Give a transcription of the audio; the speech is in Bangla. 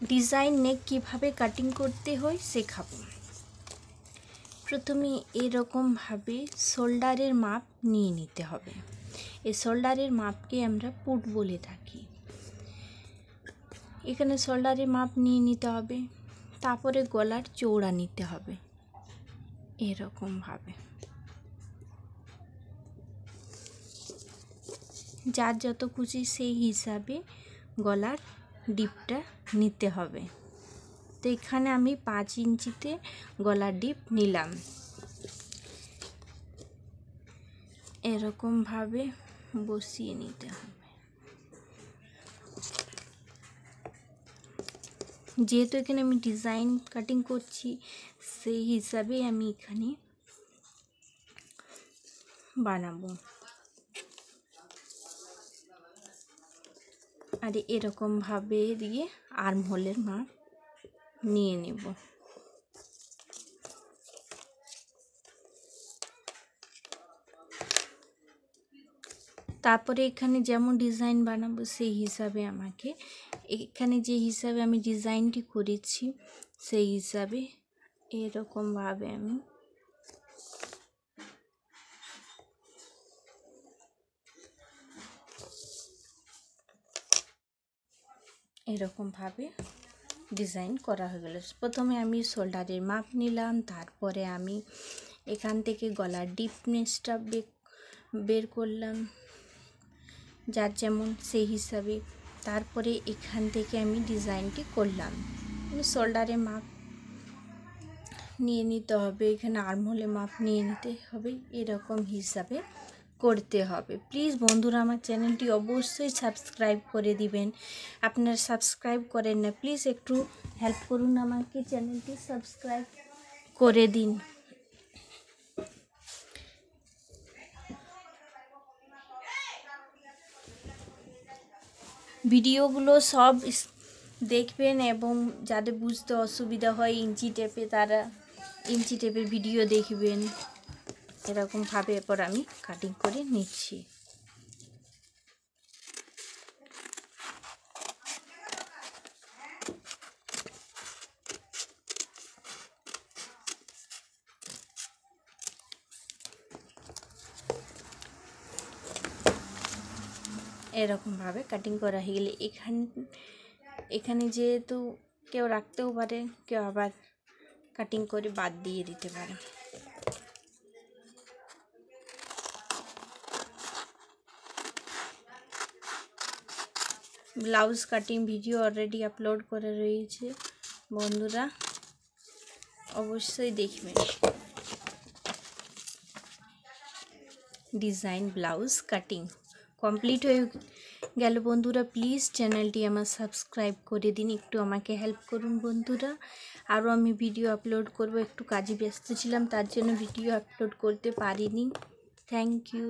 ডিজাইন নেক কিভাবে কাটিং করতে হয় শেখাবো। প্রথমে এরকমভাবে শোল্ডারের মাপ নিয়ে নিতে হবে। এই শোল্ডারের মাপকে আমরা পুট বলে থাকি। এখানে শোল্ডারের মাপ নিয়ে নিতে হবে, তারপরে গলার চওড়া নিতে হবে এরকমভাবে। যার যত খুশি সেই হিসাবে গলার ডিপটা নিতে হবে। তো এখানে আমি 5 ইঞ্চিতে গলার ডিপ নিলাম। এরকমভাবে বসিয়ে নিতে হবে। যেহেতু এখানে আমি ডিজাইন কাটিং করছি, সেই হিসাবে আমি এখানে বানাবো। আর এরকমভাবে দিয়ে আর্মহোলের মাপ নিয়ে নেব। তারপরে এখানে যেমন ডিজাইন বানাবো সেই হিসাবে আমাকে এখানে যে হিসাবে আমি ডিজাইনটি করেছি সেই হিসাবে এরকমভাবে আমি এরকমভাবে ডিজাইন করা হয়ে গেল। প্রথমে আমি শোল্ডারের মাপ নিলাম, তারপরে আমি এখান থেকে গলার ডিপনেসটা বের করলাম যার যেমন সেই হিসাবে। তারপরে এখান থেকে আমি ডিজাইনটি করলাম। শোল্ডারের মাপ নিয়ে নিতে হবে, এখানে আর্মহোলের মাপ নিয়ে নিতে হবে, এরকম হিসাবে করতে হবে। প্লিজ বন্ধুরা আমার চ্যানেলটি অবশ্যই সাবস্ক্রাইব করে দিবেন। আপনারা সাবস্ক্রাইব করেন না, প্লিজ একটু হেল্প করুন আমাকে, চ্যানেলটি সাবস্ক্রাইব করে দিন। ভিডিওগুলো সব দেখবেন এবং যাদের বুঝতে অসুবিধা হয় ইঞ্চি টেপে, তারা ইঞ্চি টেপের ভিডিও দেখবেন। এরকমভাবে এরপর আমি কাটিং করে নিচ্ছি। এরকমভাবে কাটিং করা হয়ে গেলে এখানে যেহেতু কেউ রাখতেও পারে, কেউ আবার কাটিং করে বাদ দিয়ে দিতে পারে। Blouse cutting video already upload করা রয়েছে, বন্ধুরা অবশ্যই দেখবেন। ডিজাইন ব্লাউজ কাটিং কমপ্লিট হয়ে গেল বন্ধুরা। প্লিজ চ্যানেলটি আমার সাবস্ক্রাইব করে দিন, একটু আমাকে হেল্প করুন বন্ধুরা। আরও আমি ভিডিও আপলোড করব, একটু কাজে ব্যস্ত ছিলাম তার জন্য ভিডিও আপলোড করতে পারিনি। Thank you.